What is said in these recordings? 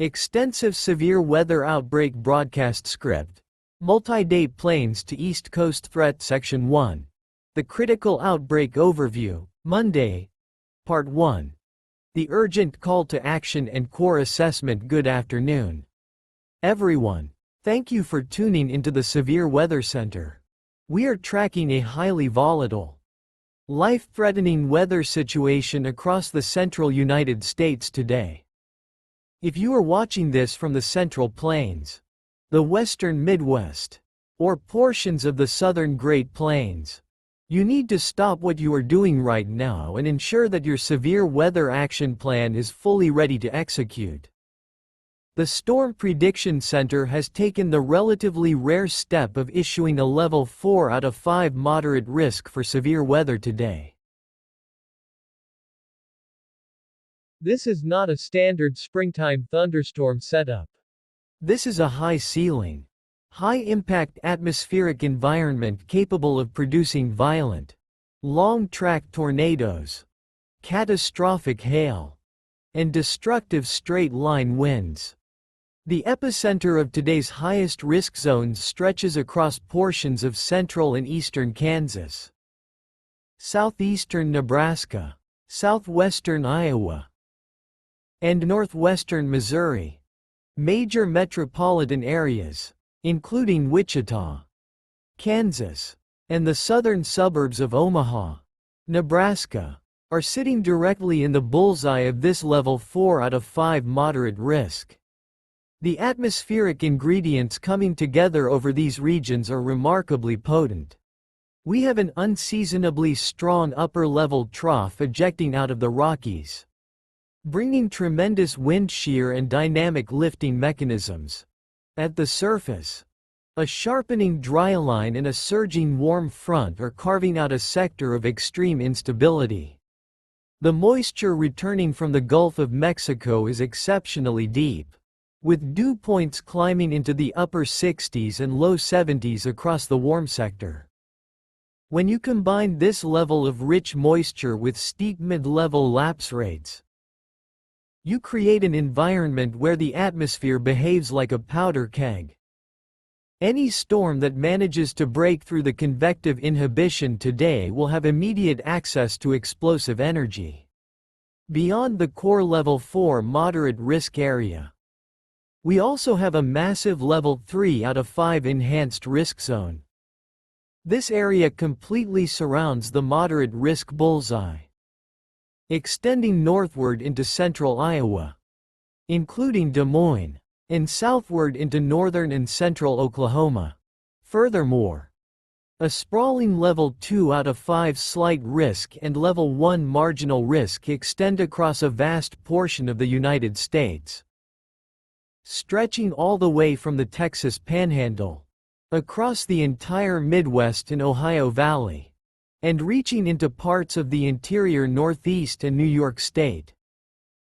Extensive severe weather outbreak broadcast script. Multi-day planes to East Coast threat Section 1. The critical outbreak overview, Monday. Part 1. The urgent call to action and core assessment. Good afternoon, everyone. Thank you for tuning into the Severe Weather Center. We are tracking a highly volatile, life-threatening weather situation across the central United States today. If you are watching this from the Central Plains, the Western Midwest, or portions of the Southern Great Plains, you need to stop what you are doing right now and ensure that your severe weather action plan is fully ready to execute. The Storm Prediction Center has taken the relatively rare step of issuing a Level 4 out of 5 moderate risk for severe weather today. This is not a standard springtime thunderstorm setup. This is a high-ceiling, high-impact atmospheric environment capable of producing violent, long-track tornadoes, catastrophic hail, and destructive straight-line winds. The epicenter of today's highest risk zones stretches across portions of central and eastern Kansas, southeastern Nebraska, southwestern Iowa, and northwestern Missouri. Major metropolitan areas, including Wichita, Kansas, and the southern suburbs of Omaha, Nebraska, are sitting directly in the bullseye of this Level 4 out of 5 moderate risk. The atmospheric ingredients coming together over these regions are remarkably potent. We have an unseasonably strong upper-level trough ejecting out of the Rockies, bringing tremendous wind shear and dynamic lifting mechanisms. At the surface, a sharpening dry line and a surging warm front are carving out a sector of extreme instability. The moisture returning from the Gulf of Mexico is exceptionally deep, with dew points climbing into the upper 60s and low 70s across the warm sector. When you combine this level of rich moisture with steep mid-level lapse rates, you create an environment where the atmosphere behaves like a powder keg. Any storm that manages to break through the convective inhibition today will have immediate access to explosive energy. Beyond the core Level 4 moderate risk area, we also have a massive Level 3 out of 5 enhanced risk zone. This area completely surrounds the moderate risk bullseye, extending northward into central Iowa, including Des Moines, and southward into northern and central Oklahoma. Furthermore, a sprawling Level 2 out of 5 slight risk and Level 1 marginal risk extend across a vast portion of the United States, stretching all the way from the Texas Panhandle, across the entire Midwest and Ohio Valley, and reaching into parts of the interior Northeast and New York State.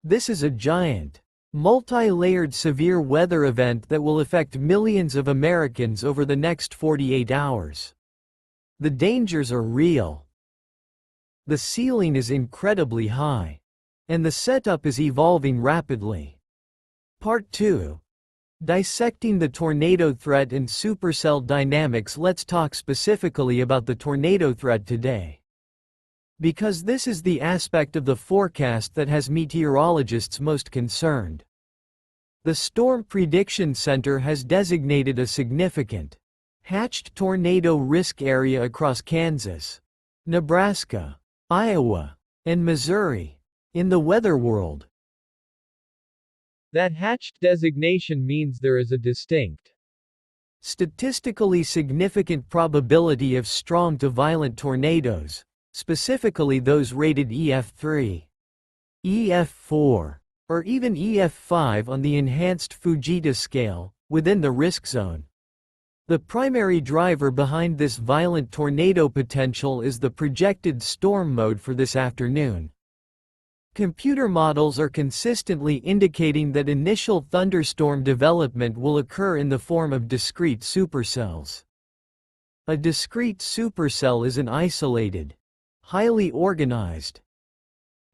This is a giant, multi-layered severe weather event that will affect millions of Americans over the next 48 hours. The dangers are real. The ceiling is incredibly high, and the setup is evolving rapidly. Part 2. Dissecting the tornado threat and supercell dynamics. Let's talk specifically about the tornado threat today, because this is the aspect of the forecast that has meteorologists most concerned. The Storm Prediction Center has designated a significant, hatched tornado risk area across Kansas, Nebraska, Iowa, and Missouri. In the weather world, that hatched designation means there is a distinct, statistically significant probability of strong to violent tornadoes, specifically those rated EF3, EF4, or even EF5 on the enhanced Fujita scale, within the risk zone. The primary driver behind this violent tornado potential is the projected storm mode for this afternoon. Computer models are consistently indicating that initial thunderstorm development will occur in the form of discrete supercells. A discrete supercell is an isolated, highly organized,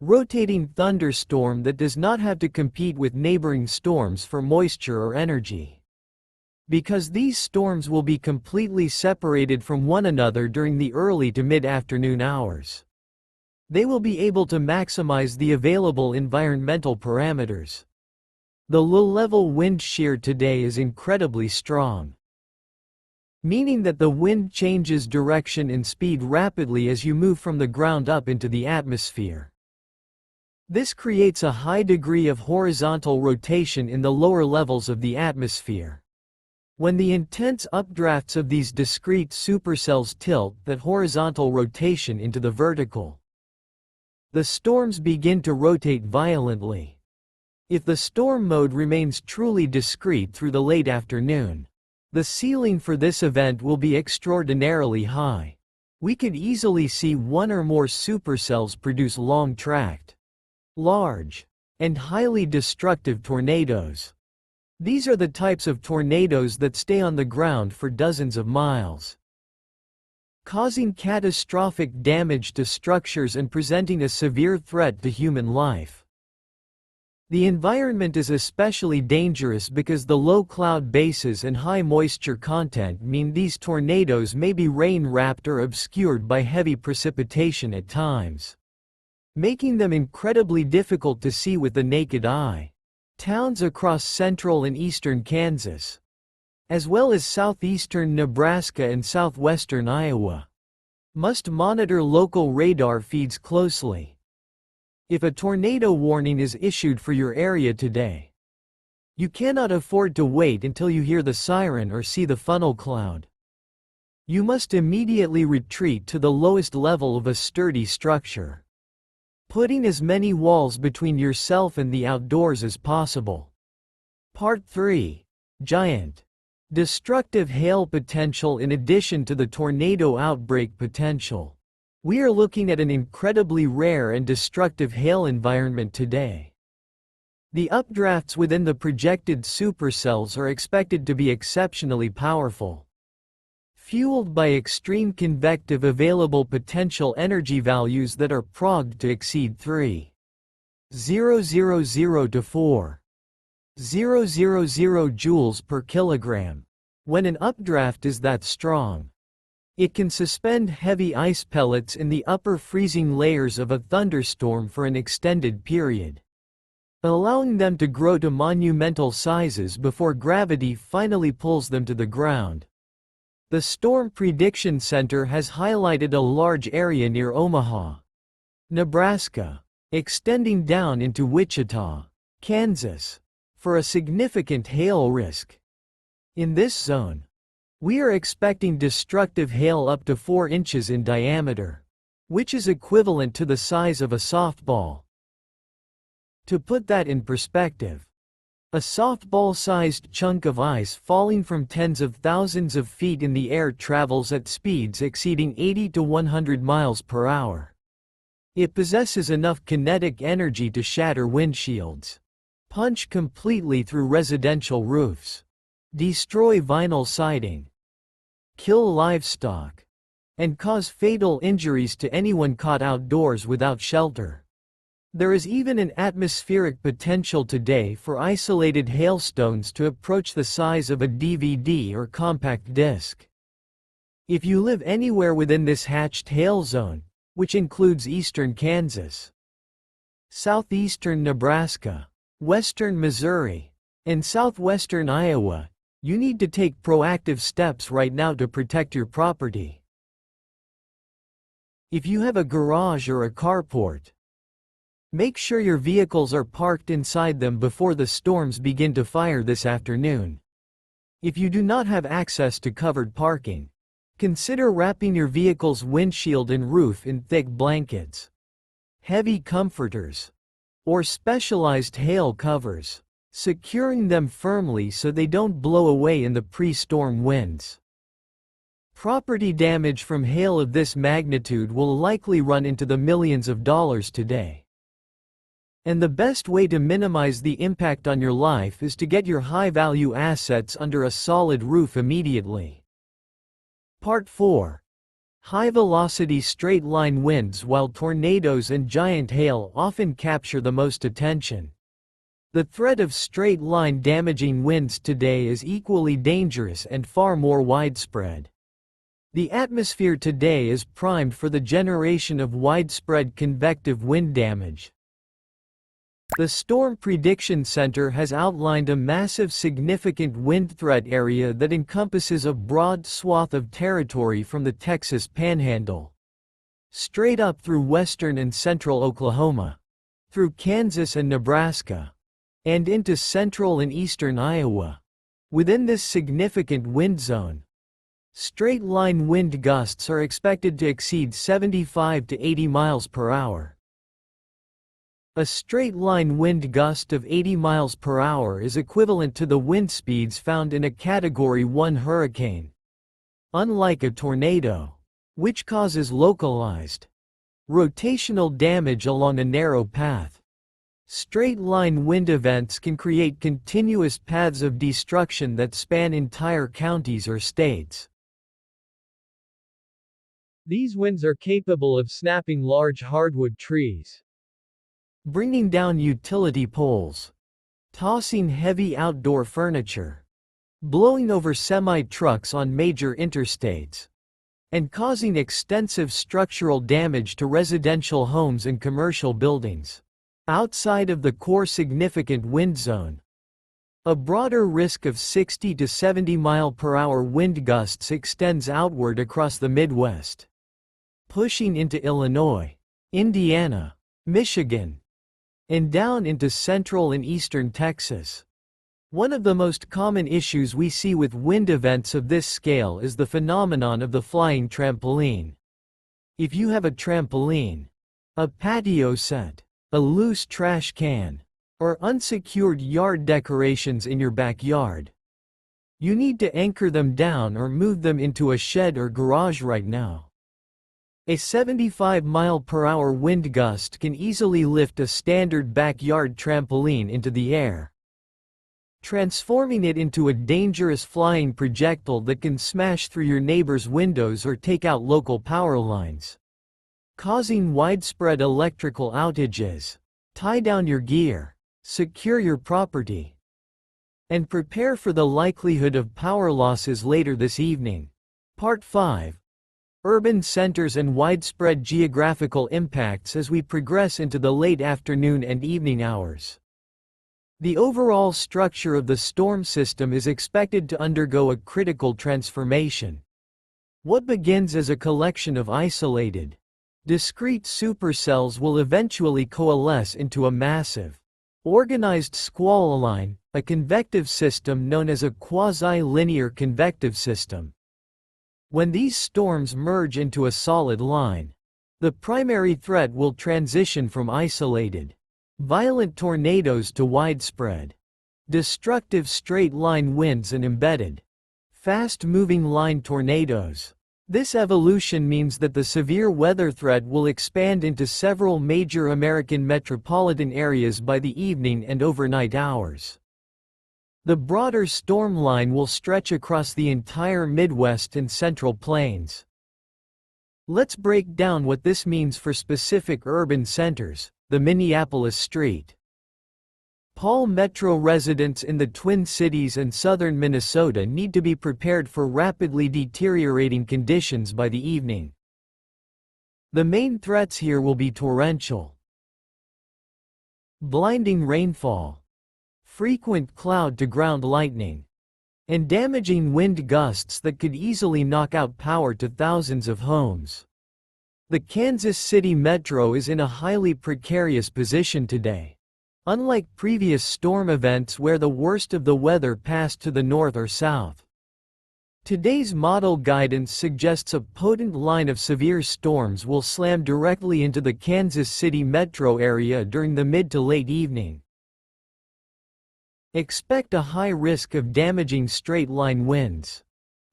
Rotating thunderstorm that does not have to compete with neighboring storms for moisture or energy. Because these storms will be completely separated from one another during the early to mid-afternoon hours. They will be able to maximize the available environmental parameters. The low-level wind shear today is incredibly strong, meaning that the wind changes direction and speed rapidly as you move from the ground up into the atmosphere. This creates a high degree of horizontal rotation in the lower levels of the atmosphere. When the intense updrafts of these discrete supercells tilt that horizontal rotation into the vertical, the storms begin to rotate violently. If the storm mode remains truly discrete through the late afternoon, the ceiling for this event will be extraordinarily high. We could easily see one or more supercells produce long-tracked, large, and highly destructive tornadoes. These are the types of tornadoes that stay on the ground for dozens of miles, causing catastrophic damage to structures and presenting a severe threat to human life. The environment is especially dangerous because the low cloud bases and high moisture content mean these tornadoes may be rain-wrapped or obscured by heavy precipitation at times, making them incredibly difficult to see with the naked eye. Towns across central and eastern Kansas, as well as southeastern Nebraska and southwestern Iowa, must monitor local radar feeds closely. If a tornado warning is issued for your area today, you cannot afford to wait until you hear the siren or see the funnel cloud. You must immediately retreat to the lowest level of a sturdy structure, putting as many walls between yourself and the outdoors as possible. Part 3. Giant, destructive hail potential. In addition to the tornado outbreak potential, we are looking at an incredibly rare and destructive hail environment today. The updrafts within the projected supercells are expected to be exceptionally powerful, fueled by extreme convective available potential energy values that are progged to exceed 3,000 to 4,000 joules per kilogram. When an updraft is that strong, it can suspend heavy ice pellets in the upper freezing layers of a thunderstorm for an extended period, allowing them to grow to monumental sizes before gravity finally pulls them to the ground. The Storm Prediction Center has highlighted a large area near Omaha, Nebraska, extending down into Wichita, Kansas, for a significant hail risk. In this zone, we are expecting destructive hail up to 4 inches in diameter, which is equivalent to the size of a softball. To put that in perspective, a softball-sized chunk of ice falling from tens of thousands of feet in the air travels at speeds exceeding 80 to 100 miles per hour. It possesses enough kinetic energy to shatter windshields, punch completely through residential roofs, destroy vinyl siding, kill livestock, and cause fatal injuries to anyone caught outdoors without shelter. There is even an atmospheric potential today for isolated hailstones to approach the size of a DVD or compact disc. If you live anywhere within this hatched hail zone, which includes eastern Kansas, southeastern Nebraska, western Missouri, and southwestern Iowa, you need to take proactive steps right now to protect your property. If you have a garage or a carport, make sure your vehicles are parked inside them before the storms begin to fire this afternoon. If you do not have access to covered parking, consider wrapping your vehicle's windshield and roof in thick blankets, heavy comforters, or specialized hail covers, securing them firmly so they don't blow away in the pre-storm winds. Property damage from hail of this magnitude will likely run into the millions of dollars today. And the best way to minimize the impact on your life is to get your high-value assets under a solid roof immediately. Part 4. high-velocity straight-line winds, while tornadoes and giant hail often capture the most attention. The threat of straight-line damaging winds today is equally dangerous and far more widespread. The atmosphere today is primed for the generation of widespread convective wind damage. The Storm Prediction Center has outlined a massive significant wind threat area that encompasses a broad swath of territory from the Texas Panhandle, straight up through western and central Oklahoma, through Kansas and Nebraska, and into central and eastern Iowa. Within this significant wind zone, straight-line wind gusts are expected to exceed 75 to 80 miles per hour. A straight-line wind gust of 80 miles per hour is equivalent to the wind speeds found in a Category 1 hurricane. Unlike a tornado, which causes localized, rotational damage along a narrow path, straight-line wind events can create continuous paths of destruction that span entire counties or states. These winds are capable of snapping large hardwood trees, bringing down utility poles, tossing heavy outdoor furniture, blowing over semi-trucks on major interstates, and causing extensive structural damage to residential homes and commercial buildings. Outside of the core significant wind zone, a broader risk of 60 to 70 mile-per-hour wind gusts extends outward across the Midwest, pushing into Illinois, Indiana, Michigan, and down into central and eastern Texas. One of the most common issues we see with wind events of this scale is the phenomenon of the flying trampoline. If you have a trampoline, a patio set, a loose trash can, or unsecured yard decorations in your backyard, you need to anchor them down or move them into a shed or garage right now. A 75 mile-per-hour wind gust can easily lift a standard backyard trampoline into the air, transforming it into a dangerous flying projectile that can smash through your neighbor's windows or take out local power lines, causing widespread electrical outages. Tie down your gear, secure your property, and prepare for the likelihood of power losses later this evening. Part 5. Urban centers and widespread geographical impacts as we progress into the late afternoon and evening hours. The overall structure of the storm system is expected to undergo a critical transformation. What begins as a collection of isolated, discrete supercells will eventually coalesce into a massive, organized squall line, a convective system known as a quasi-linear convective system. When these storms merge into a solid line, the primary threat will transition from isolated, violent tornadoes to widespread, destructive straight-line winds and embedded, fast-moving line tornadoes. This evolution means that the severe weather threat will expand into several major American metropolitan areas by the evening and overnight hours. The broader storm line will stretch across the entire Midwest and Central Plains. Let's break down what this means for specific urban centers. The Minneapolis St. Paul metro residents in the Twin Cities and southern Minnesota need to be prepared for rapidly deteriorating conditions by the evening. The main threats here will be torrential, blinding rainfall, frequent cloud-to-ground lightning, and damaging wind gusts that could easily knock out power to thousands of homes. The Kansas City Metro is in a highly precarious position today. Unlike previous storm events where the worst of the weather passed to the north or south, today's model guidance suggests a potent line of severe storms will slam directly into the Kansas City metro area during the mid to late evening. Expect a high risk of damaging straight-line winds,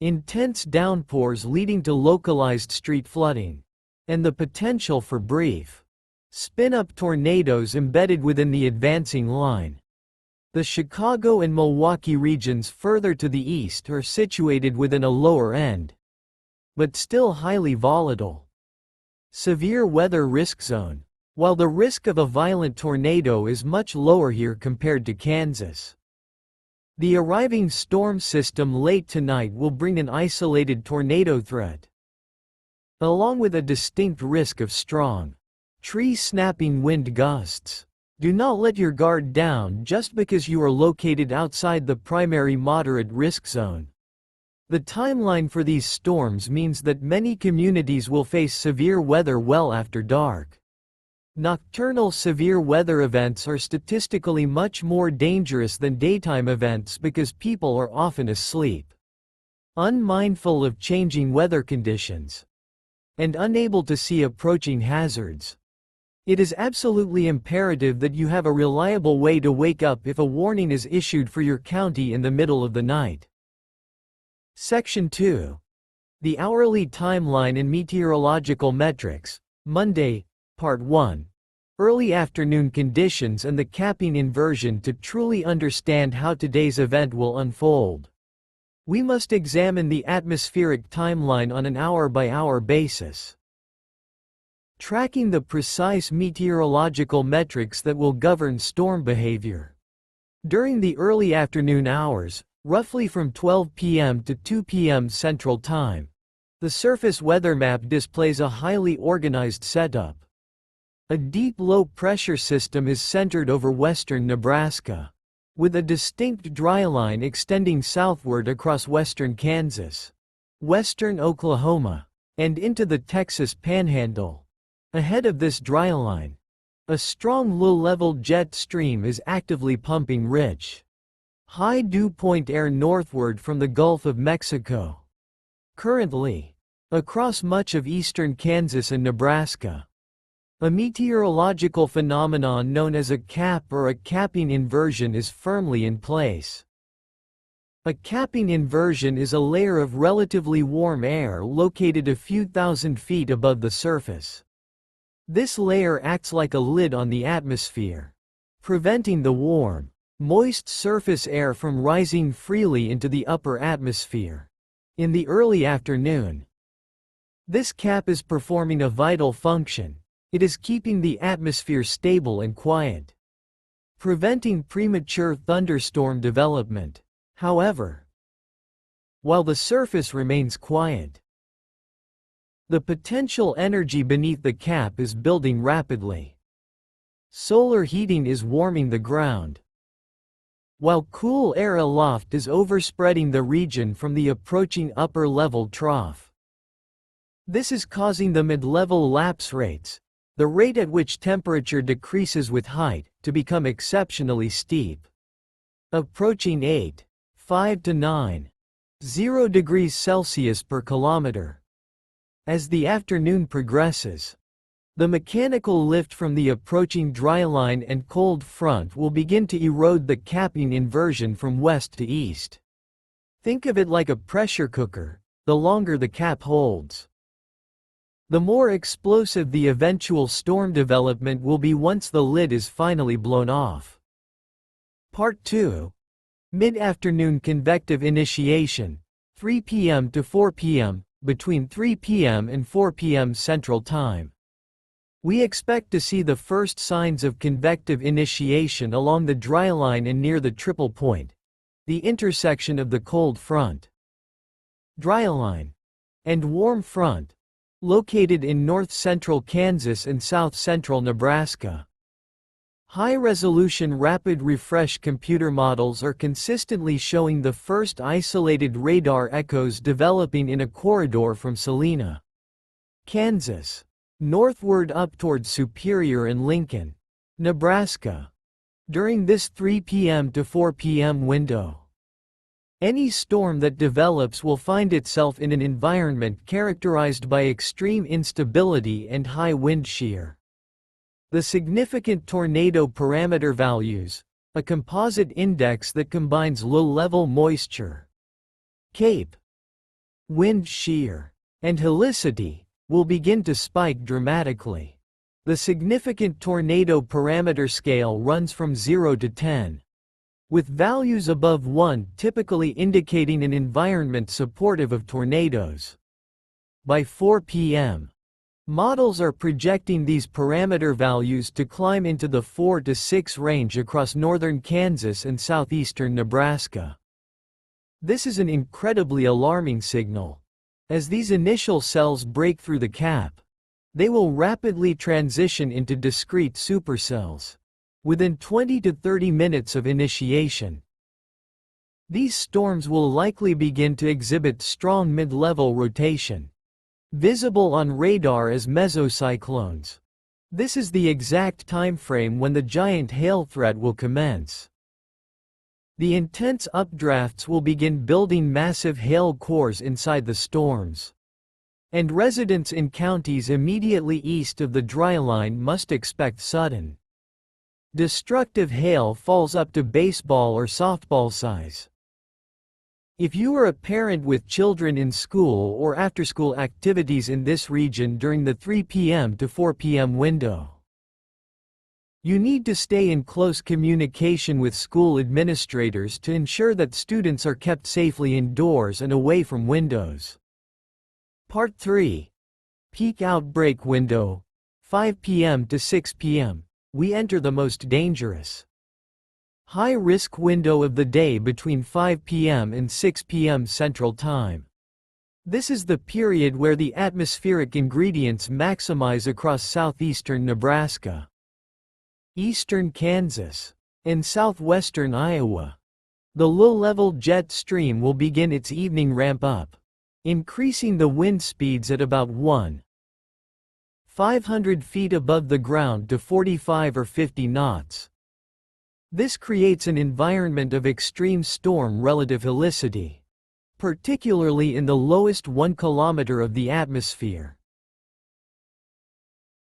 intense downpours leading to localized street flooding, and the potential for brief, spin-up tornadoes embedded within the advancing line. The Chicago and Milwaukee regions further to the east are situated within a lower end, but still highly volatile. Severe weather risk zone. While the risk of a violent tornado is much lower here compared to Kansas, the arriving storm system late tonight will bring an isolated tornado threat, along with a distinct risk of strong, tree-snapping wind gusts. Do not let your guard down just because you are located outside the primary moderate risk zone. The timeline for these storms means that many communities will face severe weather well after dark. Nocturnal severe weather events are statistically much more dangerous than daytime events because people are often asleep, unmindful of changing weather conditions, and unable to see approaching hazards. It is absolutely imperative that you have a reliable way to wake up if a warning is issued for your county in the middle of the night. Section 2. The Hourly Timeline and Meteorological Metrics, Monday, Part 1. Early afternoon conditions and the capping inversion. To truly understand how today's event will unfold, we must examine the atmospheric timeline on an hour-by-hour basis, tracking the precise meteorological metrics that will govern storm behavior. During the early afternoon hours, roughly from 12 p.m. to 2 p.m. Central Time, the surface weather map displays a highly organized setup. A deep low-pressure system is centered over western Nebraska, with a distinct dry line extending southward across western Kansas, western Oklahoma, and into the Texas Panhandle. Ahead of this dry line, a strong low-level jet stream is actively pumping rich, high dew point air northward from the Gulf of Mexico. Currently, across much of eastern Kansas and Nebraska, a meteorological phenomenon known as a cap or a capping inversion is firmly in place. A capping inversion is a layer of relatively warm air located a few thousand feet above the surface. This layer acts like a lid on the atmosphere, preventing the warm, moist surface air from rising freely into the upper atmosphere. In the early afternoon, this cap is performing a vital function. It is keeping the atmosphere stable and quiet, preventing premature thunderstorm development. However, while the surface remains quiet, the potential energy beneath the cap is building rapidly. Solar heating is warming the ground, while cool air aloft is overspreading the region from the approaching upper-level trough. This is causing the mid-level lapse rates, the rate at which temperature decreases with height, to become exceptionally steep, approaching 5 to 9.0 degrees Celsius per kilometer. As the afternoon progresses, the mechanical lift from the approaching dry line and cold front will begin to erode the capping inversion from west to east. Think of it like a pressure cooker. The longer the cap holds, the more explosive the eventual storm development will be once the lid is finally blown off. Part 2. Mid-afternoon convective initiation, 3 p.m. to 4 p.m., between 3 p.m. and 4 p.m. Central Time. We expect to see the first signs of convective initiation along the dry line and near the triple point, the intersection of the cold front, dry line, and warm front, located in north-central Kansas and south-central Nebraska. High-resolution rapid refresh computer models are consistently showing the first isolated radar echoes developing in a corridor from Salina, Kansas, northward up toward Superior and Lincoln, Nebraska, during this 3 p.m. to 4 p.m. window. Any storm that develops will find itself in an environment characterized by extreme instability and high wind shear. The significant tornado parameter values, a composite index that combines low-level moisture, CAPE, wind shear, and helicity, will begin to spike dramatically. The significant tornado parameter scale runs from 0 to 10. With values above 1 typically indicating an environment supportive of tornadoes. By 4 p.m., models are projecting these parameter values to climb into the 4 to 6 range across northern Kansas and southeastern Nebraska. This is an incredibly alarming signal. As these initial cells break through the cap, they will rapidly transition into discrete supercells within 20 to 30 minutes of initiation. These storms will likely begin to exhibit strong mid-level rotation, visible on radar as mesocyclones. This is the exact time frame when the giant hail threat will commence. The intense updrafts will begin building massive hail cores inside the storms, and residents in counties immediately east of the dry line must expect sudden, destructive hail falls up to baseball or softball size. If you are a parent with children in school or after-school activities in this region during the 3 p.m. to 4 p.m. window, you need to stay in close communication with school administrators to ensure that students are kept safely indoors and away from windows. Part 3. Peak Outbreak Window, 5 p.m. to 6 p.m. We enter the most dangerous, high-risk window of the day between 5 p.m. and 6 p.m. Central Time. This is the period where the atmospheric ingredients maximize across southeastern Nebraska, eastern Kansas, and southwestern Iowa. The low-level jet stream will begin its evening ramp-up, increasing the wind speeds at about 500 feet above the ground to 45 or 50 knots. This creates an environment of extreme storm relative helicity, particularly in the lowest 1 kilometer of the atmosphere,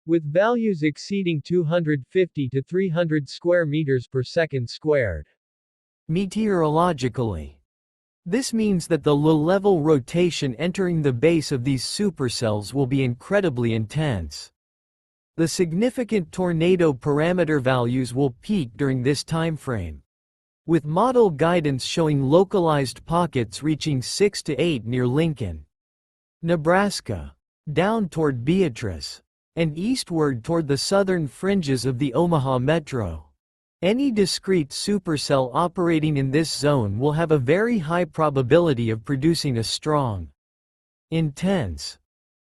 with values exceeding 250 to 300 square meters per second squared. Meteorologically, this means that the low-level rotation entering the base of these supercells will be incredibly intense. The significant tornado parameter values will peak during this timeframe, with model guidance showing localized pockets reaching 6 to 8 near Lincoln, Nebraska, down toward Beatrice, and eastward toward the southern fringes of the Omaha Metro. Any discrete supercell operating in this zone will have a very high probability of producing a strong, intense,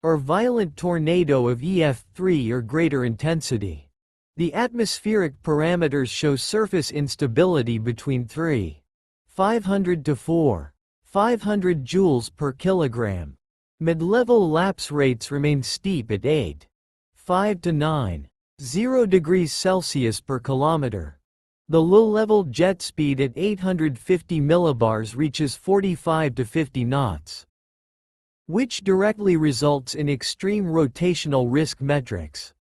or violent tornado of EF3 or greater intensity. The atmospheric parameters show surface instability between 3,500 to 4,500 joules per kilogram. Mid-level lapse rates remain steep at 8,5 to 9,0 degrees Celsius per kilometer. The low-level jet speed at 850 millibars reaches 45 to 50 knots, which directly results in extreme rotational risk metrics.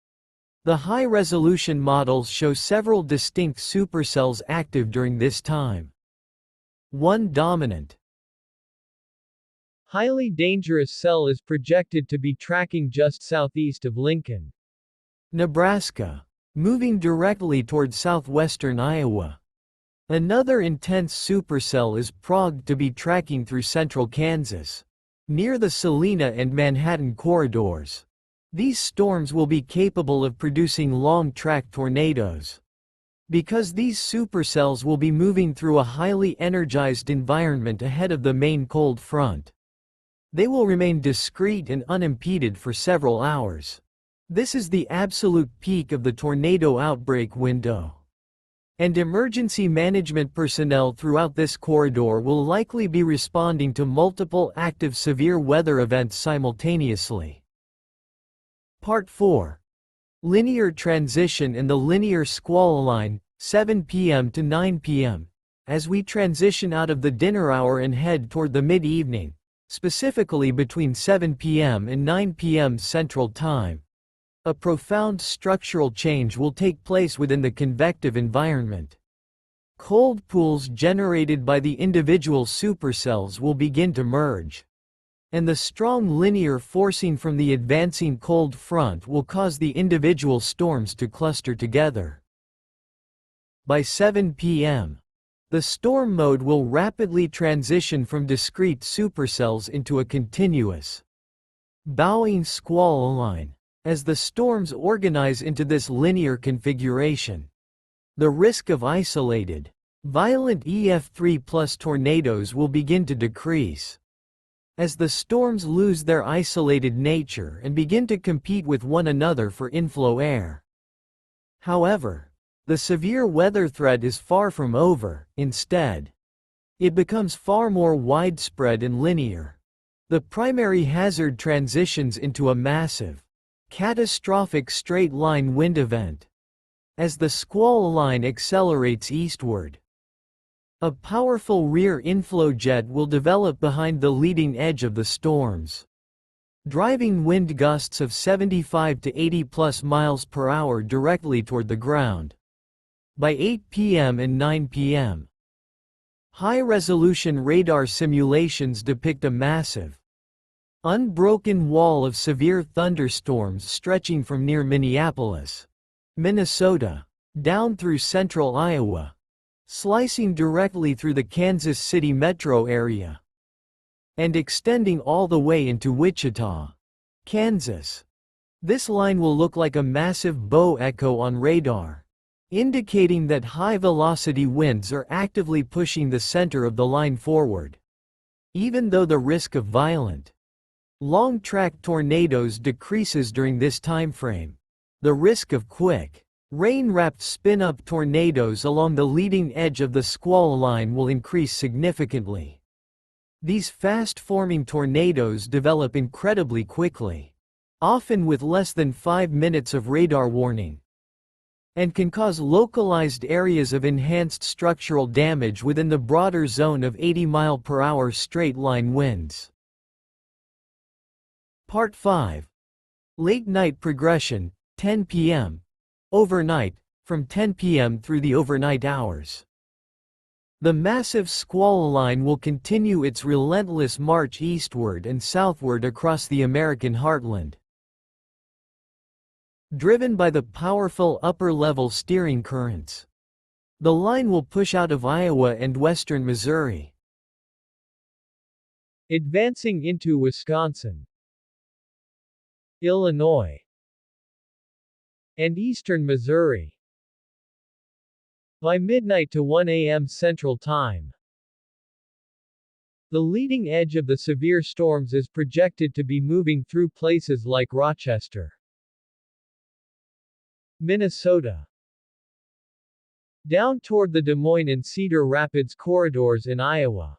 The high-resolution models show several distinct supercells active during this time. 1 dominant, highly dangerous cell is projected to be tracking just southeast of Lincoln, Nebraska, moving directly toward southwestern Iowa. Another intense supercell is progged to be tracking through central Kansas, near the Salina and Manhattan corridors. These storms will be capable of producing long-track tornadoes. Because these supercells will be moving through a highly energized environment ahead of the main cold front, they will remain discrete and unimpeded for several hours. This is the absolute peak of the tornado outbreak window, and emergency management personnel throughout this corridor will likely be responding to multiple active severe weather events simultaneously. Part 4. Linear transition and the linear squall line, 7 p.m. to 9 p.m. As we transition out of the dinner hour and head toward the mid-evening, specifically between 7 p.m. and 9 p.m. Central Time, a profound structural change will take place within the convective environment. Cold pools generated by the individual supercells will begin to merge, and the strong linear forcing from the advancing cold front will cause the individual storms to cluster together. By 7 p.m., the storm mode will rapidly transition from discrete supercells into a continuous, Bowing squall line. As the storms organize into this linear configuration, the risk of isolated, violent EF3 plus tornadoes will begin to decrease. As the storms lose their isolated nature and begin to compete with one another for inflow air. However, the severe weather threat is far from over. Instead, it becomes far more widespread and linear. The primary hazard transitions into a massive, catastrophic straight-line wind event. As the squall line accelerates eastward, a powerful rear inflow jet will develop behind the leading edge of the storms, driving wind gusts of 75 to 80 plus miles per hour directly toward the ground. By 8 p.m. and 9 p.m., high-resolution radar simulations depict a massive, unbroken wall of severe thunderstorms stretching from near Minneapolis, Minnesota, down through central Iowa, slicing directly through the Kansas City metro area, and extending all the way into Wichita, Kansas. This line will look like a massive bow echo on radar, indicating that high-velocity winds are actively pushing the center of the line forward. Even though the risk of violent, long-track tornadoes decreases during this timeframe, the risk of quick, rain-wrapped spin-up tornadoes along the leading edge of the squall line will increase significantly. These fast-forming tornadoes develop incredibly quickly, often with less than 5 minutes of radar warning, and can cause localized areas of enhanced structural damage within the broader zone of 80-mile-per-hour straight-line winds. Part 5. Late-night progression, 10 p.m. Overnight, from 10 p.m. through the overnight hours. The massive squall line will continue its relentless march eastward and southward across the American heartland. Driven by the powerful upper-level steering currents, the line will push out of Iowa and western Missouri, advancing into Wisconsin, Illinois, and eastern Missouri by midnight to 1 a.m. Central Time. The leading edge of the severe storms is projected to be moving through places like Rochester, Minnesota, down toward the Des Moines and Cedar Rapids corridors in Iowa,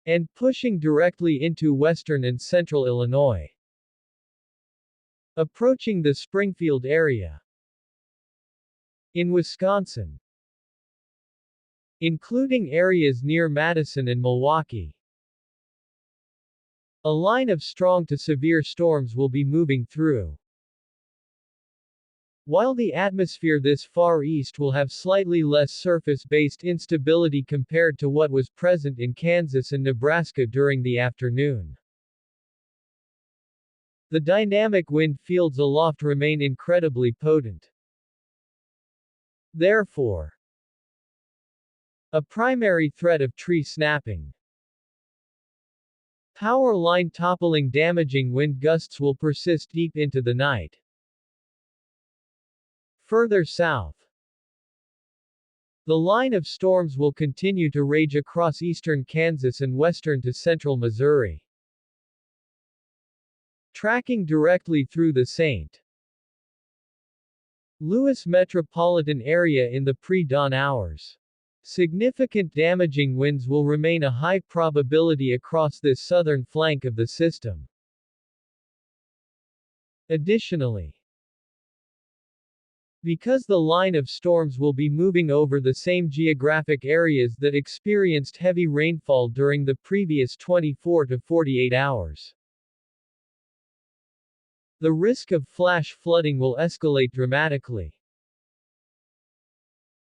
and pushing directly into western and central Illinois, approaching the Springfield area. In Wisconsin, including areas near Madison and Milwaukee, a line of strong to severe storms will be moving through. While the atmosphere this far east will have slightly less surface-based instability compared to what was present in Kansas and Nebraska during the afternoon, the dynamic wind fields aloft remain incredibly potent. Therefore, a primary threat of tree snapping, power line toppling damaging wind gusts will persist deep into the night. Further south, the line of storms will continue to rage across eastern Kansas and western to central Missouri, tracking directly through the St. Louis metropolitan area in the pre-dawn hours. Significant damaging winds will remain a high probability across this southern flank of the system. Additionally, because the line of storms will be moving over the same geographic areas that experienced heavy rainfall during the previous 24 to 48 hours, the risk of flash flooding will escalate dramatically.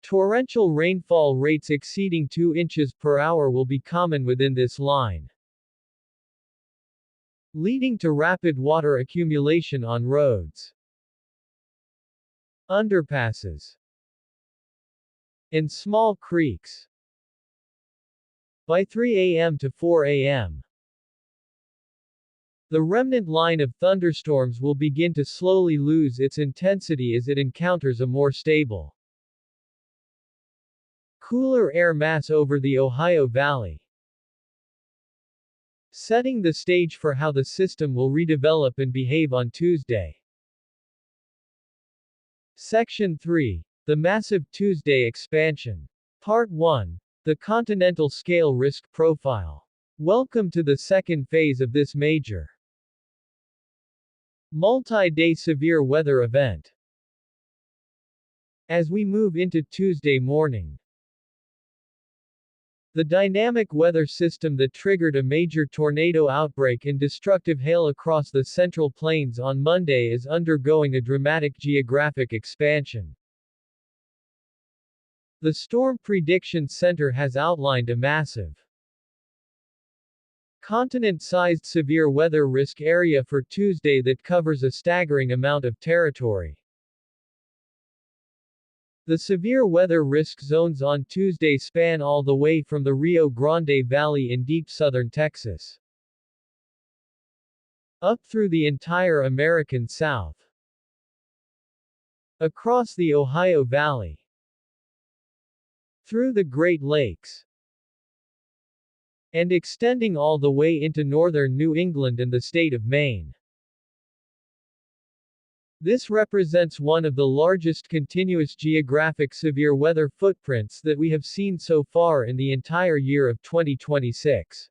Torrential rainfall rates exceeding 2 inches per hour will be common within this line, leading to rapid water accumulation on roads, underpasses, and small creeks. By 3 a.m. to 4 a.m., The remnant line of thunderstorms will begin to slowly lose its intensity as it encounters a more stable, cooler air mass over the Ohio Valley, setting the stage for how the system will redevelop and behave on Tuesday. Section 3. The Massive Tuesday Expansion. Part 1. The Continental Scale Risk Profile. Welcome to the second phase of this major multi-day severe weather event. As we move into Tuesday morning, the dynamic weather system that triggered a major tornado outbreak and destructive hail across the Central Plains on Monday is undergoing a dramatic geographic expansion. The Storm Prediction Center has outlined a massive, continent-sized severe weather risk area for Tuesday that covers a staggering amount of territory. The severe weather risk zones on Tuesday span all the way from the Rio Grande Valley in deep southern Texas, up through the entire American South, across the Ohio Valley, through the Great Lakes, and extending all the way into northern New England and the state of Maine. This represents one of the largest continuous geographic severe weather footprints that we have seen so far in the entire year of 2026.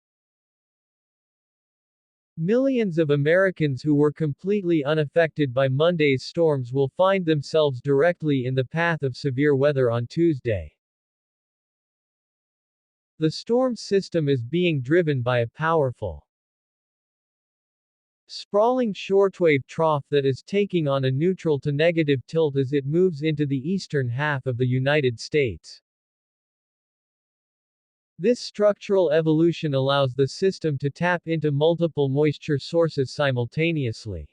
Millions of Americans who were completely unaffected by Monday's storms will find themselves directly in the path of severe weather on Tuesday. The storm system is being driven by a powerful, sprawling shortwave trough that is taking on a neutral to negative tilt as it moves into the eastern half of the United States. This structural evolution allows the system to tap into multiple moisture sources simultaneously,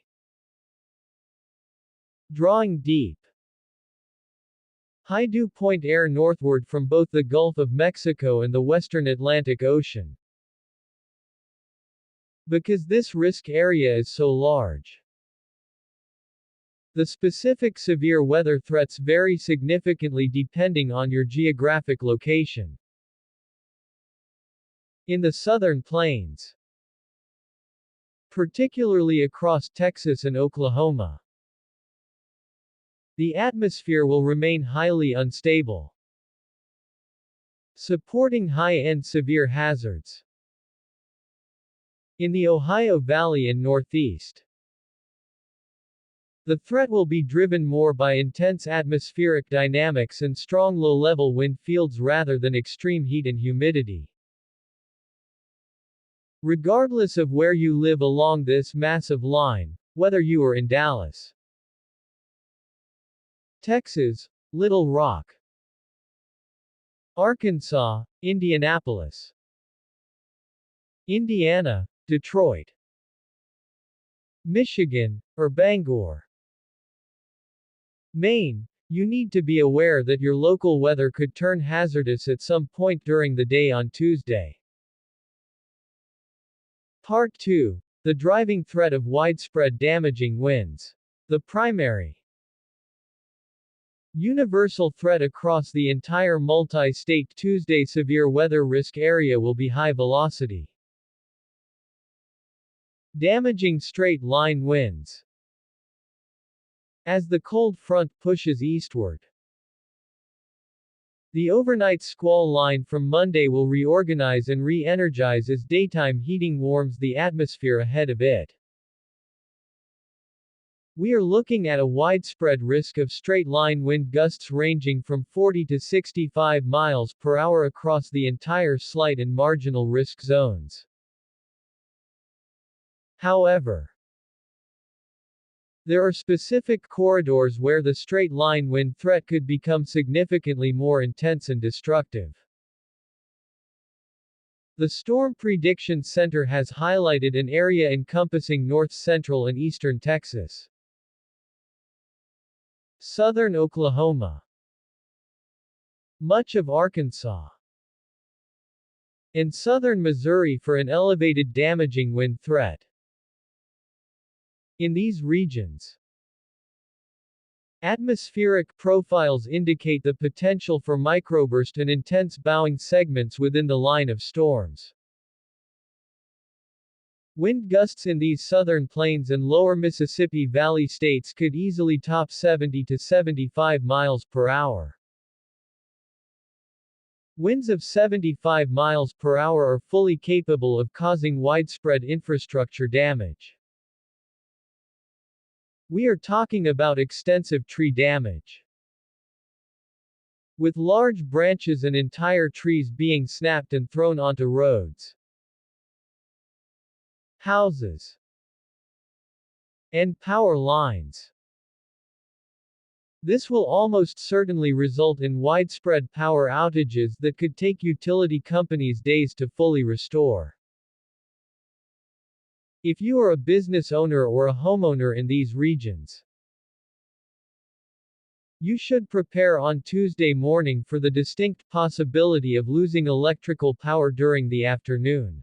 drawing deep, high dew point air northward from both the Gulf of Mexico and the western Atlantic Ocean. Because this risk area is so large, the specific severe weather threats vary significantly depending on your geographic location. In the southern plains, particularly across Texas and Oklahoma, the atmosphere will remain highly unstable, supporting high-end severe hazards. In the Ohio Valley and Northeast, the threat will be driven more by intense atmospheric dynamics and strong low-level wind fields rather than extreme heat and humidity. Regardless of where you live along this massive line, whether you are in Dallas, Texas, Little Rock, Arkansas, Indianapolis, Indiana, Detroit, Michigan, or Bangor, Maine, you need to be aware that your local weather could turn hazardous at some point during the day on Tuesday. Part 2. The driving threat of widespread damaging winds. The primary universal threat across the entire multi-state Tuesday severe weather risk area will be high velocity, damaging straight-line winds. As the cold front pushes eastward, the overnight squall line from Monday will reorganize and re-energize as daytime heating warms the atmosphere ahead of it. We are looking at a widespread risk of straight-line wind gusts ranging from 40 to 65 miles per hour across the entire slight and marginal risk zones. However, there are specific corridors where the straight-line wind threat could become significantly more intense and destructive. The Storm Prediction Center has highlighted an area encompassing north-central and eastern Texas, southern Oklahoma, much of Arkansas, and southern Missouri for an elevated damaging wind threat. In these regions, atmospheric profiles indicate the potential for microburst and intense bowing segments within the line of storms. Wind gusts in these southern plains and lower Mississippi Valley states could easily top 70 to 75 miles per hour. Winds of 75 miles per hour are fully capable of causing widespread infrastructure damage. We are talking about extensive tree damage, with large branches and entire trees being snapped and thrown onto roads, houses, and power lines. This will almost certainly result in widespread power outages that could take utility companies days to fully restore. If you are a business owner or a homeowner in these regions, you should prepare on Tuesday morning for the distinct possibility of losing electrical power during the afternoon.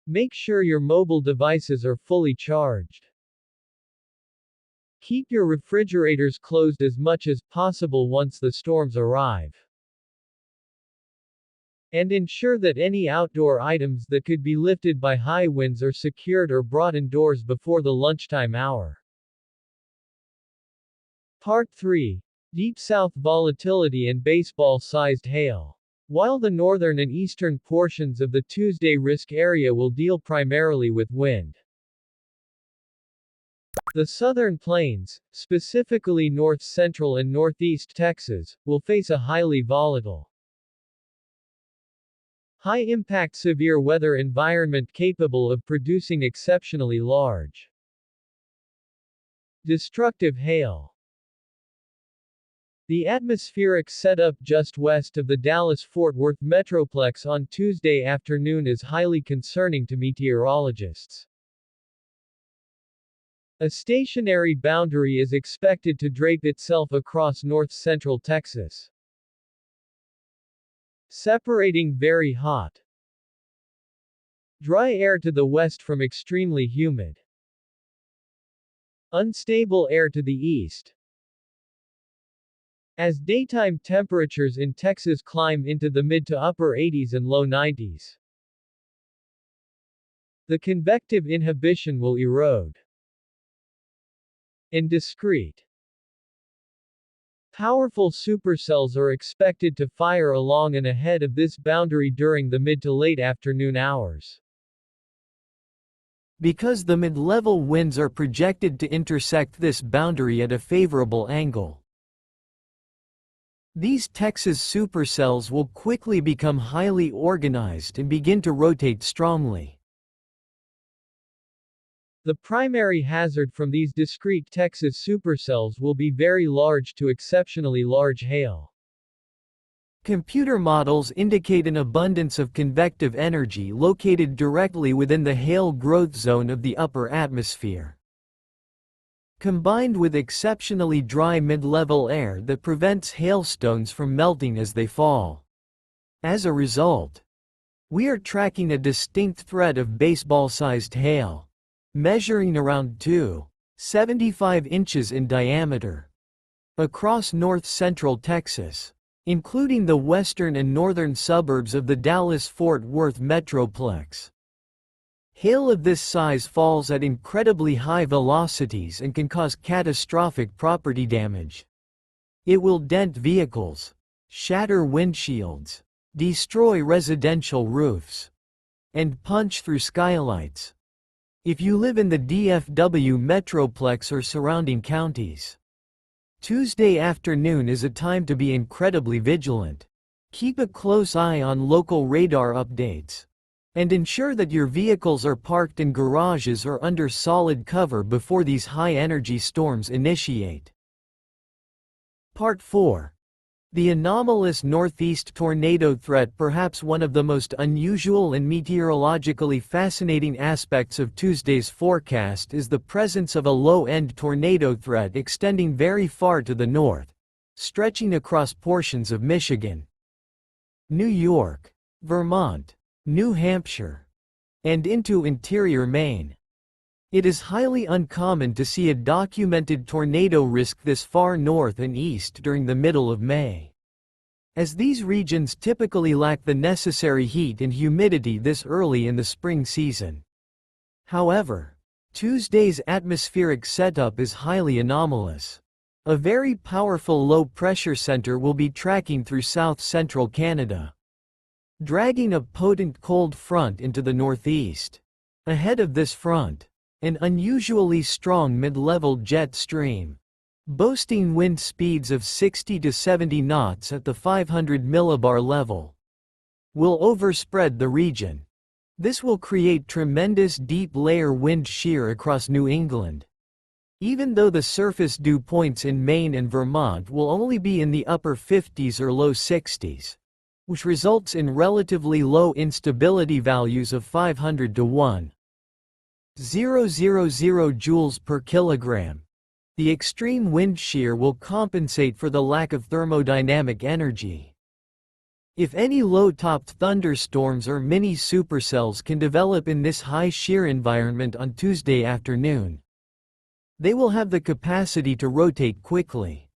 Make sure your mobile devices are fully charged. Keep your refrigerators closed as much as possible once the storms arrive. And ensure that any outdoor items that could be lifted by high winds are secured or brought indoors before the lunchtime hour. Part 3. Deep South Volatility and Baseball-Sized Hail. While the northern and eastern portions of the Tuesday risk area will deal primarily with wind, the southern plains, specifically north-central and northeast Texas, will face a highly volatile, high-impact severe weather environment capable of producing exceptionally large, destructive hail. The atmospheric setup just west of the Dallas-Fort Worth Metroplex on Tuesday afternoon is highly concerning to meteorologists. A stationary boundary is expected to drape itself across north-central Texas, separating very hot, dry air to the west from extremely humid, unstable air to the east. As daytime temperatures in Texas climb into the mid to upper 80s and low 90s, the convective inhibition will erode, and discrete, powerful supercells are expected to fire along and ahead of this boundary during the mid to late afternoon hours. Because the mid-level winds are projected to intersect this boundary at a favorable angle, these Texas supercells will quickly become highly organized and begin to rotate strongly. The primary hazard from these discrete Texas supercells will be very large to exceptionally large hail. Computer models indicate an abundance of convective energy located directly within the hail growth zone of the upper atmosphere, combined with exceptionally dry mid-level air that prevents hailstones from melting as they fall. As a result, we are tracking a distinct threat of baseball-sized hail, measuring around 2.75 inches in diameter, across north-central Texas, including the western and northern suburbs of the Dallas-Fort Worth Metroplex. Hail of this size falls at incredibly high velocities and can cause catastrophic property damage. It will dent vehicles, shatter windshields, destroy residential roofs, and punch through skylights. If you live in the DFW Metroplex or surrounding counties, Tuesday afternoon is a time to be incredibly vigilant. Keep a close eye on local radar updates, and ensure that your vehicles are parked in garages or under solid cover before these high-energy storms initiate. Part 4. The anomalous northeast tornado threat. Perhaps one of the most unusual and meteorologically fascinating aspects of Tuesday's forecast is the presence of a low-end tornado threat extending very far to the north, stretching across portions of Michigan, New York, Vermont, New Hampshire, and into interior Maine. It is highly uncommon to see a documented tornado risk this far north and east during the middle of May, as these regions typically lack the necessary heat and humidity this early in the spring season. However, Tuesday's atmospheric setup is highly anomalous. A very powerful low-pressure center will be tracking through south-central Canada, dragging a potent cold front into the northeast. Ahead of this front, an unusually strong mid-level jet stream, boasting wind speeds of 60 to 70 knots at the 500 millibar level, will overspread the region. This will create tremendous deep layer wind shear across New England, even though the surface dew points in Maine and Vermont will only be in the upper 50s or low 60s, which results in relatively low instability values of 500 to 1,000 joules per kilogram. The extreme wind shear will compensate for the lack of thermodynamic energy. If any low-topped thunderstorms or mini supercells can develop in this high shear environment on Tuesday afternoon, they will have the capacity to rotate quickly.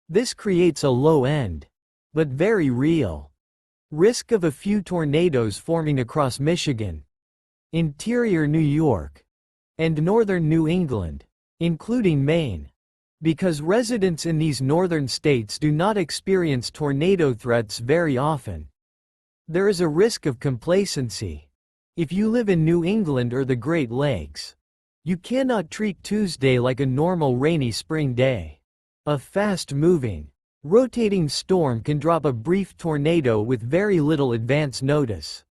This creates a low-end, but very real, risk of a few tornadoes forming across Michigan, interior New York, and northern New England, including Maine. Because residents in these northern states do not experience tornado threats very often, there is a risk of complacency. If you live in New England or the Great Lakes, you cannot treat Tuesday like a normal rainy spring day. A fast-moving, rotating storm can drop a brief tornado with very little advance notice.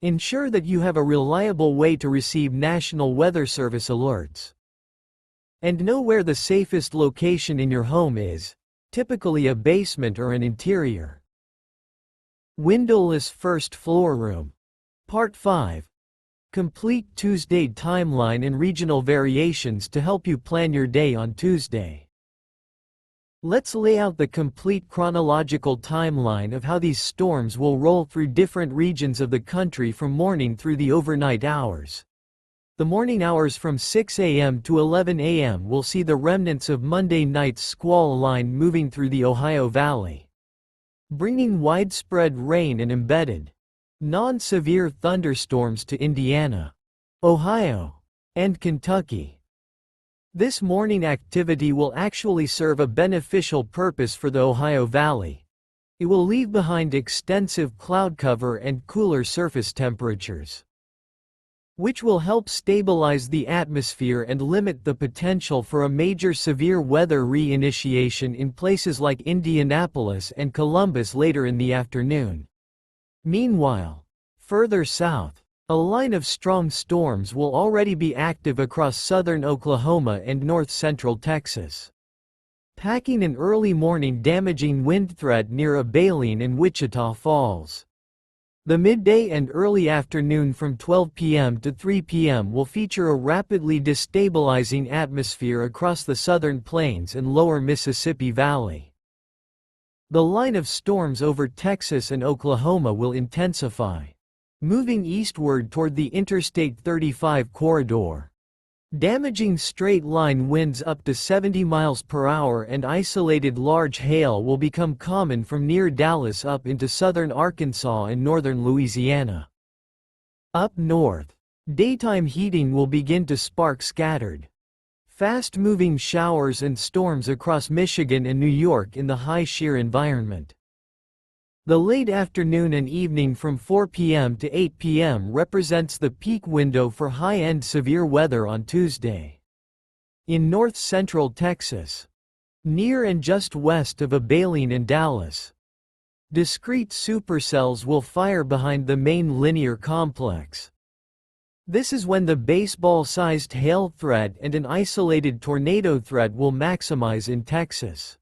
Ensure that you have a reliable way to receive National Weather Service alerts, and know where the safest location in your home is, typically a basement or an interior. Windowless first floor room. Part 5. Complete Tuesday timeline and regional variations to help you plan your day on Tuesday. Let's lay out the complete chronological timeline of how these storms will roll through different regions of the country from morning through the overnight hours. The morning hours from 6 a.m. to 11 a.m. will see the remnants of Monday night's squall line moving through the Ohio Valley, bringing widespread rain and embedded, non-severe thunderstorms to Indiana, Ohio, and Kentucky. This morning activity will actually serve a beneficial purpose for the Ohio Valley. It will leave behind extensive cloud cover and cooler surface temperatures, which will help stabilize the atmosphere and limit the potential for a major severe weather reinitiation in places like Indianapolis and Columbus later in the afternoon. Meanwhile, further south, a line of strong storms will already be active across southern Oklahoma and north-central Texas, packing an early morning damaging wind threat near Abilene and Wichita Falls. The midday and early afternoon from 12 p.m. to 3 p.m. will feature a rapidly destabilizing atmosphere across the southern plains and lower Mississippi Valley. The line of storms over Texas and Oklahoma will intensify, moving eastward toward the Interstate 35 corridor, damaging straight-line winds up to 70 miles per hour, and isolated large hail will become common from near Dallas up into southern Arkansas and northern Louisiana. Up north, daytime heating will begin to spark scattered, fast-moving showers and storms across Michigan and New York in the high shear environment. The late afternoon and evening from 4 p.m. to 8 p.m. represents the peak window for high-end severe weather on Tuesday. In north-central Texas, near and just west of Abilene and Dallas, discrete supercells will fire behind the main linear complex. This is when the baseball-sized hail threat and an isolated tornado threat will maximize in Texas.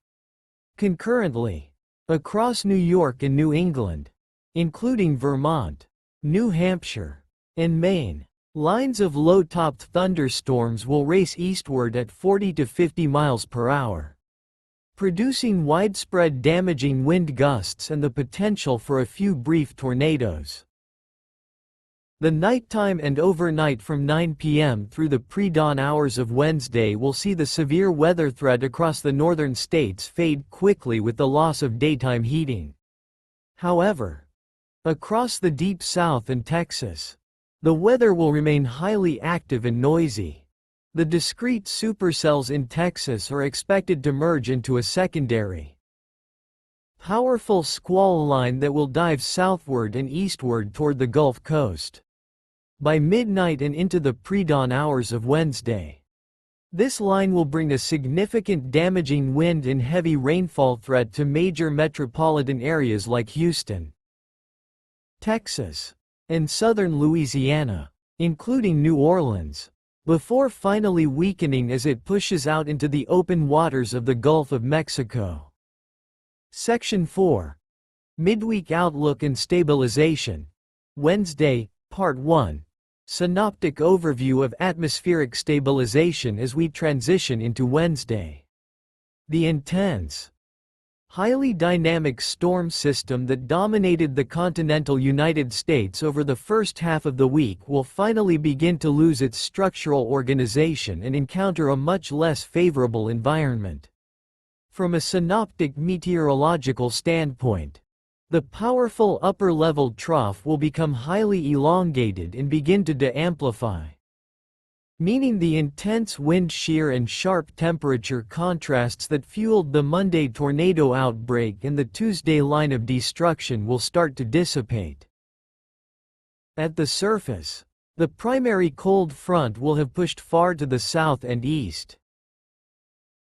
Concurrently, across New York and New England, including Vermont, New Hampshire, and Maine, lines of low-topped thunderstorms will race eastward at 40 to 50 miles per hour, producing widespread damaging wind gusts and the potential for a few brief tornadoes. The nighttime and overnight from 9 p.m. through the pre-dawn hours of Wednesday will see the severe weather threat across the northern states fade quickly with the loss of daytime heating. However, across the deep south and Texas, the weather will remain highly active and noisy. The discrete supercells in Texas are expected to merge into a secondary, powerful squall line that will dive southward and eastward toward the Gulf Coast by midnight and into the pre-dawn hours of Wednesday. This line will bring a significant damaging wind and heavy rainfall threat to major metropolitan areas like Houston, Texas, and southern Louisiana, including New Orleans, before finally weakening as it pushes out into the open waters of the Gulf of Mexico. Section 4. Midweek Outlook and Stabilization. Wednesday, Part 1. Synoptic Overview of Atmospheric Stabilization as we transition into Wednesday. The intense, highly dynamic storm system that dominated the continental United States over the first half of the week will finally begin to lose its structural organization and encounter a much less favorable environment. From a synoptic meteorological standpoint, the powerful upper-level trough will become highly elongated and begin to de-amplify, meaning the intense wind shear and sharp temperature contrasts that fueled the Monday tornado outbreak and the Tuesday line of destruction will start to dissipate. At the surface, the primary cold front will have pushed far to the south and east,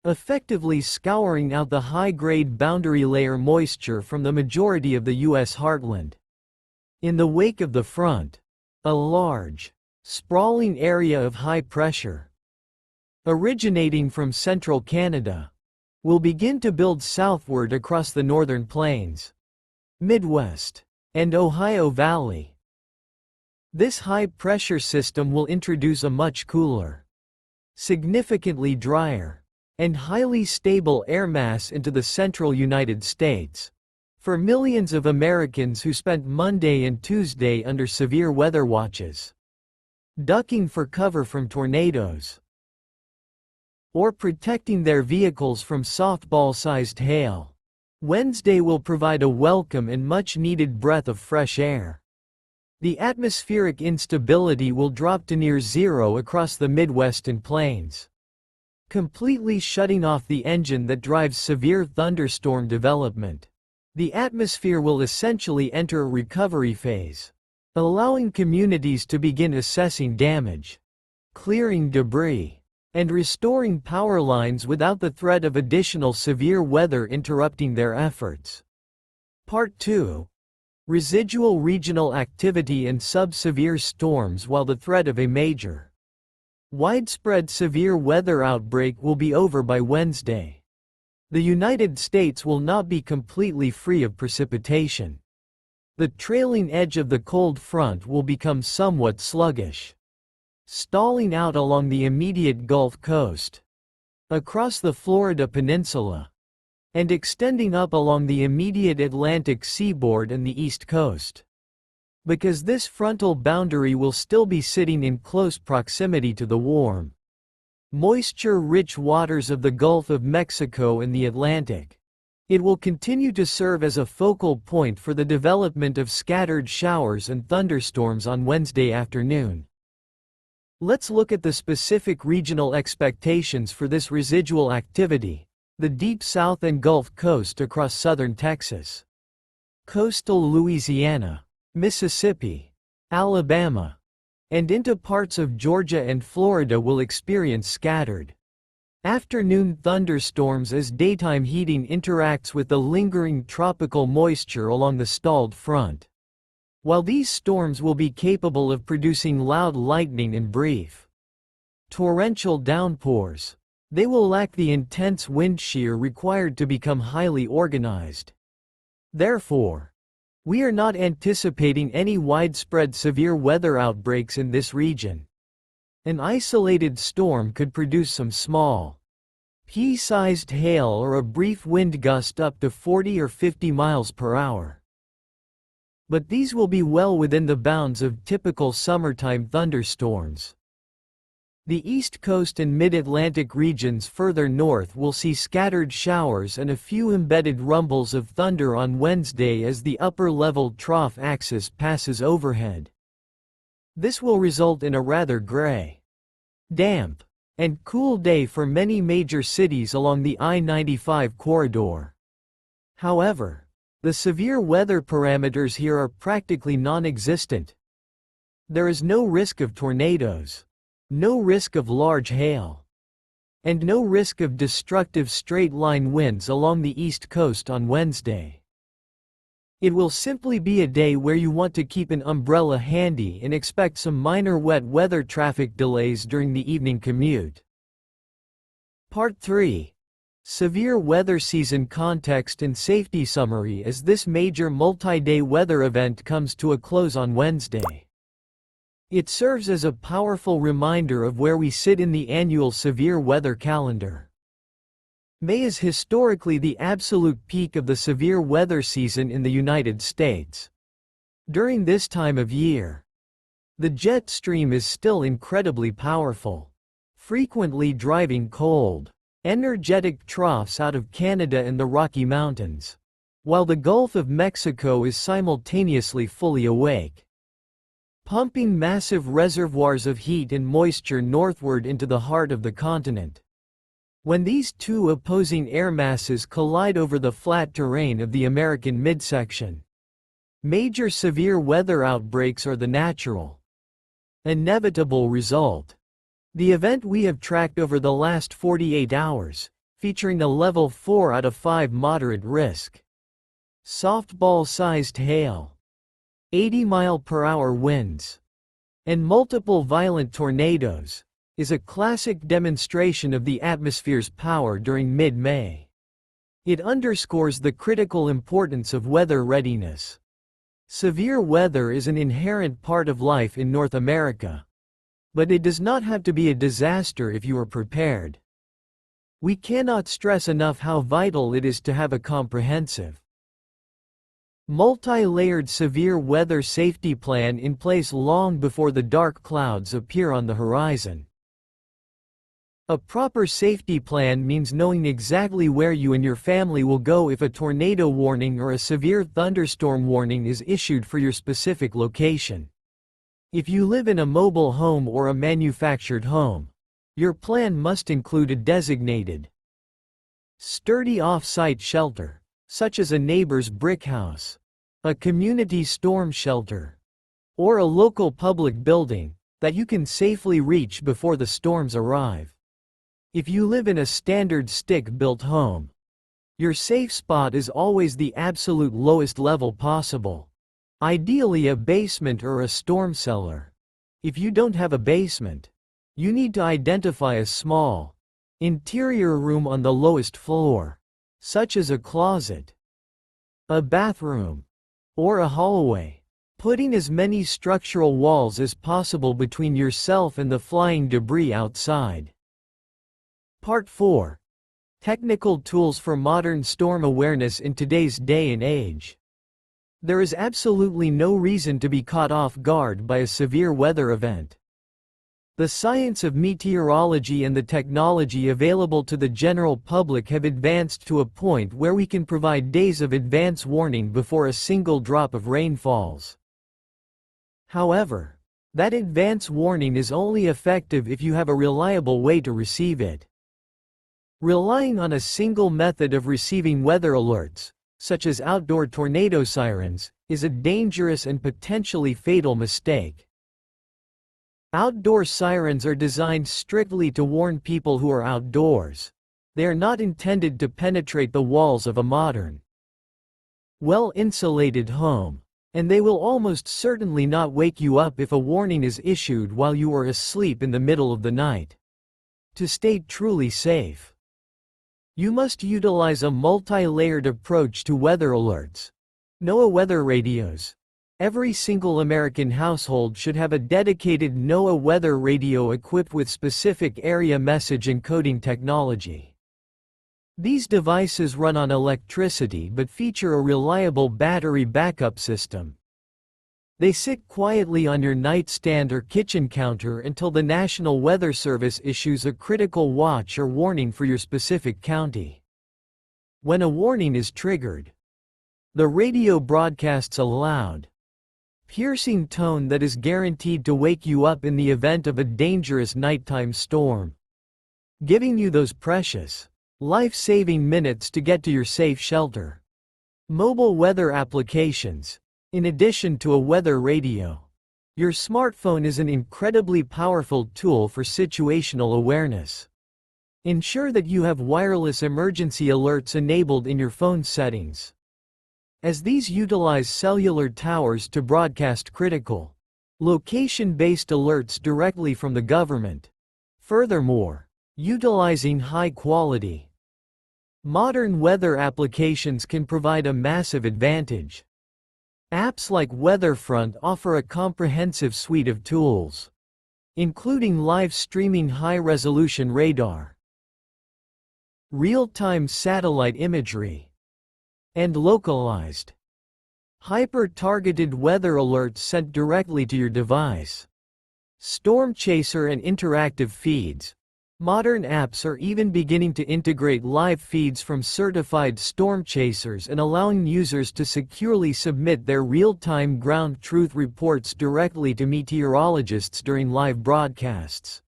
effectively scouring out the high-grade boundary layer moisture from the majority of the U.S. heartland. In the wake of the front, a large, sprawling area of high pressure, originating from central Canada, will begin to build southward across the northern plains, Midwest, and Ohio Valley. This high-pressure system will introduce a much cooler, significantly drier, and highly stable air mass into the central United States. For millions of Americans who spent Monday and Tuesday under severe weather watches, ducking for cover from tornadoes, or protecting their vehicles from softball-sized hail, Wednesday will provide a welcome and much-needed breath of fresh air. The atmospheric instability will drop to near zero across the Midwest and plains, completely shutting off the engine that drives severe thunderstorm development. The atmosphere will essentially enter a recovery phase, allowing communities to begin assessing damage, clearing debris, and restoring power lines without the threat of additional severe weather interrupting their efforts. Part 2. Residual regional activity and sub-severe storms. While the threat of a major, widespread severe weather outbreak will be over by Wednesday, the United States will not be completely free of precipitation. The trailing edge of the cold front will become somewhat sluggish, stalling out along the immediate Gulf Coast, across the Florida Peninsula, and extending up along the immediate Atlantic seaboard and the East Coast. Because this frontal boundary will still be sitting in close proximity to the warm, moisture-rich waters of the Gulf of Mexico and the Atlantic, it will continue to serve as a focal point for the development of scattered showers and thunderstorms on Wednesday afternoon. Let's look at the specific regional expectations for this residual activity: the Deep South and Gulf Coast across southern Texas, coastal Louisiana, Mississippi, Alabama, and into parts of Georgia and Florida will experience scattered afternoon thunderstorms as daytime heating interacts with the lingering tropical moisture along the stalled front. While these storms will be capable of producing loud lightning and brief, torrential downpours, they will lack the intense wind shear required to become highly organized. Therefore, we are not anticipating any widespread severe weather outbreaks in this region. An isolated storm could produce some small, pea-sized hail or a brief wind gust up to 40 or 50 miles per hour. but these will be well within the bounds of typical summertime thunderstorms. The East Coast and Mid-Atlantic regions further north will see scattered showers and a few embedded rumbles of thunder on Wednesday as the upper-level trough axis passes overhead. This will result in a rather gray, damp, and cool day for many major cities along the I-95 corridor. However, the severe weather parameters here are practically non-existent. There is no risk of tornadoes, no risk of large hail, and no risk of destructive straight-line winds along the East Coast on Wednesday. It will simply be a day where you want to keep an umbrella handy and expect some minor wet weather traffic delays during the evening commute. Part 3. Severe weather season context and safety summary as this major multi-day weather event comes to a close on Wednesday. It serves as a powerful reminder of where we sit in the annual severe weather calendar. May is historically the absolute peak of the severe weather season in the United States. During this time of year, the jet stream is still incredibly powerful, frequently driving cold, energetic troughs out of Canada and the Rocky Mountains, while the Gulf of Mexico is simultaneously fully awake, pumping massive reservoirs of heat and moisture northward into the heart of the continent. When these two opposing air masses collide over the flat terrain of the American midsection, major severe weather outbreaks are the natural, inevitable result. The event we have tracked over the last 48 hours, featuring a level 4 out of 5 moderate risk, softball-sized hail, 80-mile-per-hour winds, and multiple violent tornadoes, is a classic demonstration of the atmosphere's power during mid-May. It underscores the critical importance of weather readiness. Severe weather is an inherent part of life in North America, but it does not have to be a disaster if you are prepared. We cannot stress enough how vital it is to have a comprehensive, multi-layered severe weather safety plan in place long before the dark clouds appear on the horizon. A proper safety plan means knowing exactly where you and your family will go if a tornado warning or a severe thunderstorm warning is issued for your specific location. If you live in a mobile home or a manufactured home, your plan must include a designated, sturdy off-site shelter, such as a neighbor's brick house, a community storm shelter, or a local public building that you can safely reach before the storms arrive. If you live in a standard stick-built home, your safe spot is always the absolute lowest level possible. Ideally a basement or a storm cellar. If you don't have a basement, you need to identify a small, interior room on the lowest floor, such as a closet, a bathroom, or a hallway, putting as many structural walls as possible between yourself and the flying debris outside. Part 4. Technical tools for modern storm awareness in today's day and age. There is absolutely no reason to be caught off guard by a severe weather event. The science of meteorology and the technology available to the general public have advanced to a point where we can provide days of advance warning before a single drop of rain falls. However, that advance warning is only effective if you have a reliable way to receive it. Relying on a single method of receiving weather alerts, such as outdoor tornado sirens, is a dangerous and potentially fatal mistake. Outdoor sirens are designed strictly to warn people who are outdoors. They are not intended to penetrate the walls of a modern, well-insulated home, and they will almost certainly not wake you up if a warning is issued while you are asleep in the middle of the night. To stay truly safe, you must utilize a multi-layered approach to weather alerts. NOAA weather radios. Every single American household should have a dedicated NOAA weather radio equipped with specific area message encoding technology. These devices run on electricity but feature a reliable battery backup system, They sit quietly on your nightstand or kitchen counter until the National Weather Service issues a critical watch or warning for your specific county. When a warning is triggered, the radio broadcasts a loud, piercing tone that is guaranteed to wake you up in the event of a dangerous nighttime storm, giving you those precious, life-saving minutes to get to your safe shelter. Mobile weather applications. In addition to a weather radio, your smartphone is an incredibly powerful tool for situational awareness. Ensure that you have wireless emergency alerts enabled in your phone settings, as these utilize cellular towers to broadcast critical, location-based alerts directly from the government. Furthermore, utilizing high-quality, modern weather applications can provide a massive advantage. Apps like Weatherfront offer a comprehensive suite of tools, including live streaming high-resolution radar, real-time satellite imagery, and localized, hyper-targeted weather alerts sent directly to your device. Storm Chaser and interactive feeds. Modern apps are even beginning to integrate live feeds from certified storm chasers and allowing users to securely submit their real-time ground truth reports directly to meteorologists during live broadcasts.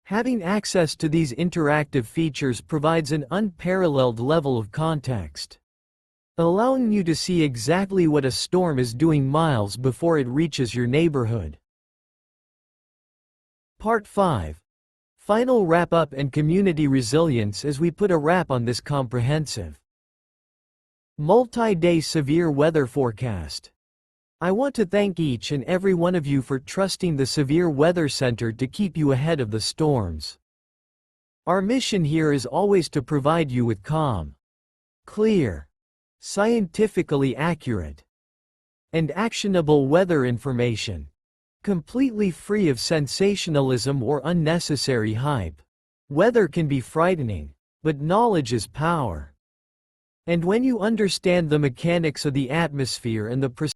Having access to these interactive features provides an unparalleled level of context, allowing you to see exactly what a storm is doing miles before it reaches your neighborhood. Part 5. Final wrap-up and community resilience. As we put a wrap on this comprehensive, multi-day severe weather forecast, I want to thank each and every one of you for trusting the Severe Weather Center to keep you ahead of the storms. Our mission here is always to provide you with calm, clear, scientifically accurate, and actionable weather information, completely free of sensationalism or unnecessary hype. Weather can be frightening, but knowledge is power. And when you understand the mechanics of the atmosphere and the